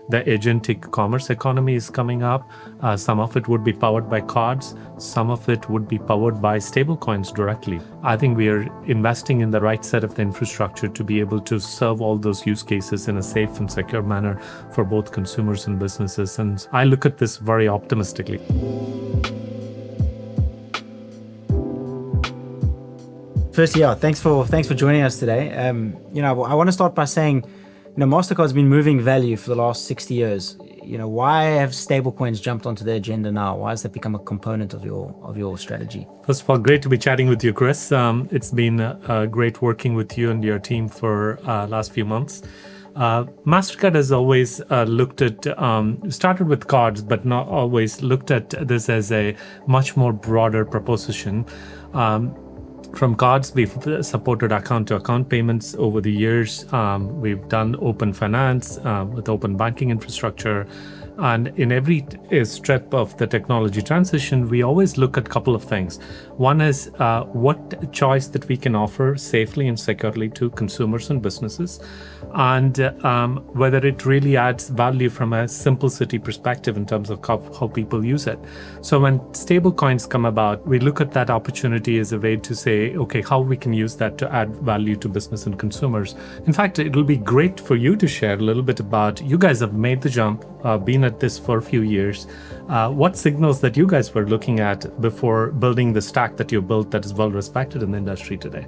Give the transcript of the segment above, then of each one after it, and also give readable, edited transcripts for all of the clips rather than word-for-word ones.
The agentic commerce economy is coming up. Some of it would be powered by cards. Some of it would be powered by stablecoins directly. I think we are investing in the right set of the infrastructure to be able to serve all those use cases in a safe and secure manner for both consumers and businesses. And I look at this very optimistically. Firstly, thanks for joining us today. I want to start by saying, Mastercard's been moving value for the last 60 years. Why have stablecoins jumped onto the agenda now? Why has that become a component of your strategy? First of all, great to be chatting with you, Chris. It's been great working with you and your team for last few months. Mastercard has always started with cards, but not always looked at this as a much more broader proposition. From cards, we've supported account-to-account payments over the years. We've done open finance with open banking infrastructure. And in every step of the technology transition, we always look at a couple of things. One is what choice that we can offer safely and securely to consumers and businesses, and whether it really adds value from a simplicity perspective in terms of how people use it. So when stablecoins come about, we look at that opportunity as a way to say, okay, how we can use that to add value to business and consumers. In fact, it'll be great for you to share a little bit about, you guys have made the jump, been at this for a few years. What signals that you guys were looking at before building the stack that you built that is well respected in the industry today?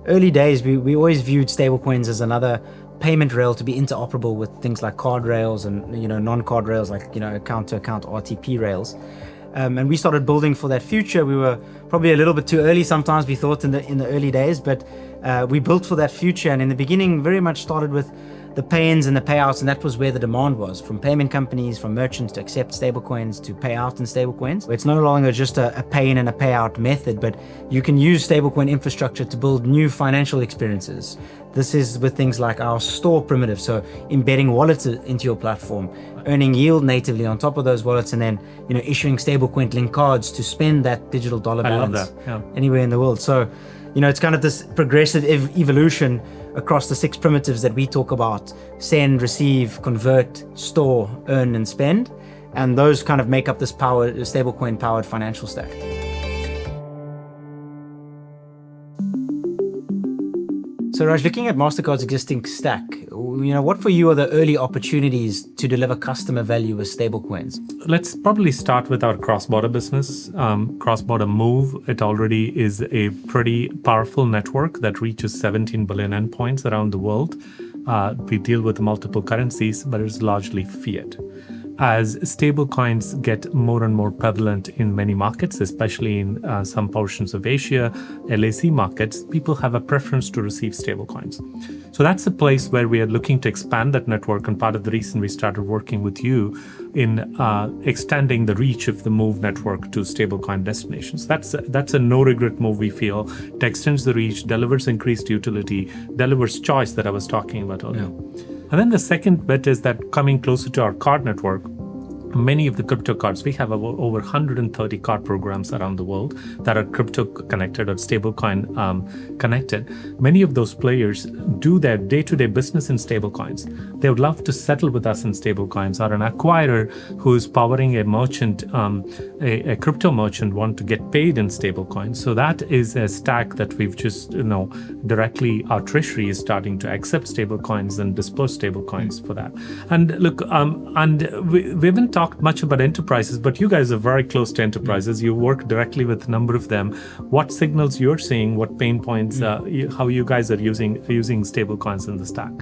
Early days, we always viewed stablecoins as another payment rail to be interoperable with things like card rails and non-card rails like account-to-account RTP rails. And we started building for that future. We were probably a little bit too early sometimes, we thought in the early days, but we built for that future. And in the beginning, very much started with the pay-ins and the payouts, and that was where the demand was, from payment companies, from merchants to accept stablecoins, to pay out in stablecoins. It's no longer just a pay-in and a payout method, but you can use stablecoin infrastructure to build new financial experiences. This is with things like our store primitive, so embedding wallets into your platform, earning yield natively on top of those wallets, and then issuing stablecoin linked cards to spend that digital dollar balance anywhere in the world. So it's kind of this progressive evolution across the 6 primitives that we talk about: send, receive, convert, store, earn, and spend. And those kind of make up this stablecoin powered financial stack. So Raj, looking at Mastercard's existing stack, what for you are the early opportunities to deliver customer value with stablecoins? Let's probably start with our cross-border business. Cross-border Move, it already is a pretty powerful network that reaches 17 billion endpoints around the world. We deal with multiple currencies, but it's largely fiat. As stablecoins get more and more prevalent in many markets, especially in some portions of Asia, LAC markets, people have a preference to receive stablecoins. So that's a place where we are looking to expand that network, and part of the reason we started working with you in extending the reach of the Move network to stablecoin destinations. That's a no-regret move, we feel. It extends the reach, delivers increased utility, delivers choice that I was talking about earlier. Yeah. And then the second bit is that coming closer to our card network, many of the crypto cards, we have over 130 card programs around the world that are crypto connected or stablecoin connected. Many of those players do their day-to-day business in stablecoins. They would love to settle with us in stablecoins, or an acquirer who is powering a merchant, a crypto merchant, want to get paid in stablecoins. So that is a stack that we've just, directly our treasury is starting to accept stablecoins and disperse stablecoins for that. And look, we haven't talked much about enterprises, but you guys are very close to enterprises. You work directly with a number of them. What signals you're seeing, what pain points, how you guys are using stablecoins in the stack?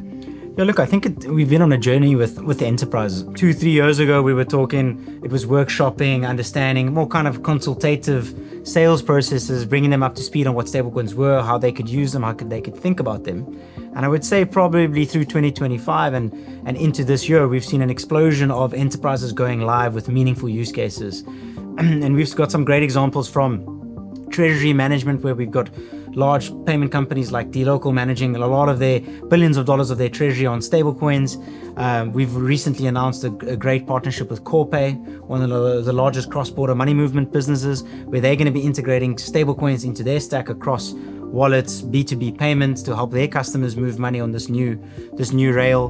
Yeah, look, I think we've been on a journey with the enterprises. 2-3 years ago, we were talking, it was workshopping, understanding, more kind of consultative sales processes, bringing them up to speed on what stablecoins were, how they could use them, they could think about them. And I would say probably through 2025 and into this year, we've seen an explosion of enterprises going live with meaningful use cases. And we've got some great examples from treasury management, where we've got large payment companies like dLocal managing a lot of their billions of dollars of their treasury on stablecoins. We've recently announced a great partnership with Corpay, one of the largest cross-border money movement businesses, where they're going to be integrating stablecoins into their stack across wallets, B2B payments, to help their customers move money on this new rail.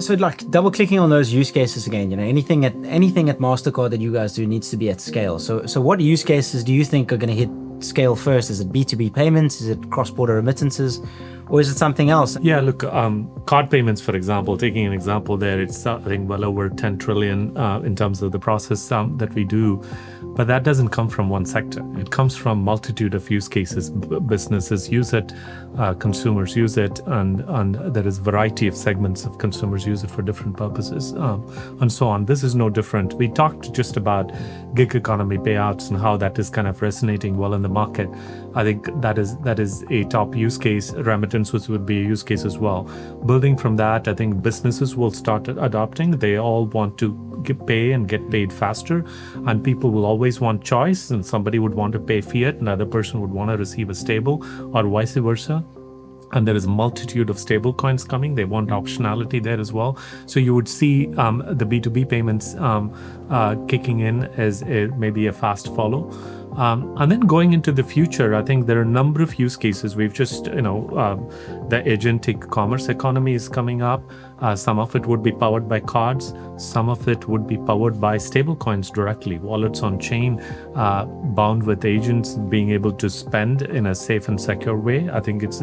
So like double clicking on those use cases again, anything at Mastercard that you guys do needs to be at scale. So what use cases do you think are going to hit scale first? Is it B2B payments? Is it cross-border remittances? Or is it something else? Yeah, look, card payments, for example, taking an example there, it's I think well over 10 trillion in terms of the process that we do. But that doesn't come from one sector. It comes from multitude of use cases. Businesses use it, consumers use it, and there is a variety of segments of consumers use it for different purposes, and so on. This is no different. We talked just about gig economy payouts and how that is kind of resonating well in the market. I think that is a top use case. Remittances would be a use case as well. Building from that, I think businesses will start adopting. They all want to pay and get paid faster, and people will always want choice, and somebody would want to pay fiat, another person would want to receive a stable, or vice versa. And there is a multitude of stable coins coming. They want optionality there as well. So you would see the B2B payments kicking in as maybe a fast follow. And then going into the future, I think there are a number of use cases. We've just, the agentic commerce economy is coming up. Some of it would be powered by cards. Some of it would be powered by stablecoins directly, wallets on chain, bound with agents being able to spend in a safe and secure way. I think is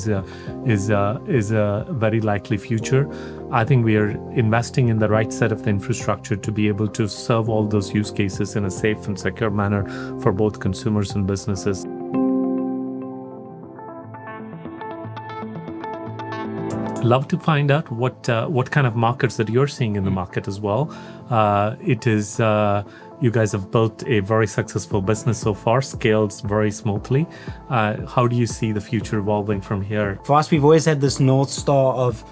a very likely future. I think we are investing in the right set of the infrastructure to be able to serve all those use cases in a safe and secure manner for both consumers and businesses. Love to find out what kind of markets that you're seeing in the market as well. It is you guys have built a very successful business so far, scaled very smoothly. How do you see the future evolving from here? For us, we've always had this North Star of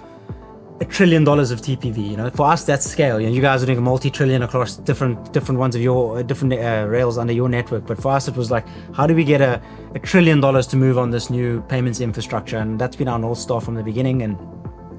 $1 trillion of TPV. For us, that's scale. You guys are doing a multi-trillion across different ones of your different rails under your network. But for us, it was like, how do we get $1 trillion to move on this new payments infrastructure? And that's been our North Star from the beginning. And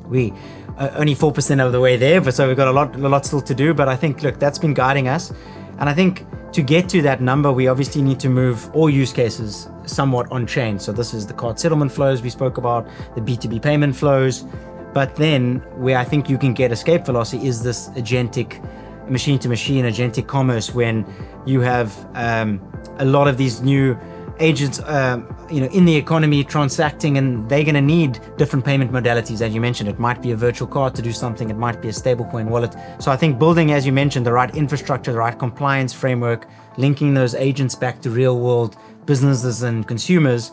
we are only 4% of the way there, but so we've got a lot still to do. But I think, look, that's been guiding us. And I think to get to that number, we obviously need to move all use cases somewhat on chain. So this is the card settlement flows we spoke about, the B2B payment flows. But then where I think you can get escape velocity is this agentic machine-to-machine, agentic commerce, when you have a lot of these new agents in the economy transacting, and they're going to need different payment modalities. As you mentioned, it might be a virtual card to do something, it might be a stablecoin wallet. So I think building, as you mentioned, the right infrastructure, the right compliance framework, linking those agents back to real world businesses and consumers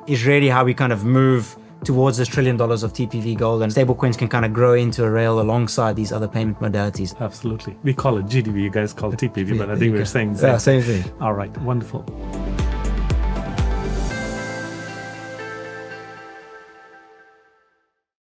is really how we kind of move towards this $1 trillion of TPV goal, and stablecoins can kind of grow into a rail alongside these other payment modalities. Absolutely. We call it GDP, you guys call it TPV, but I think we're saying same thing. All right, wonderful.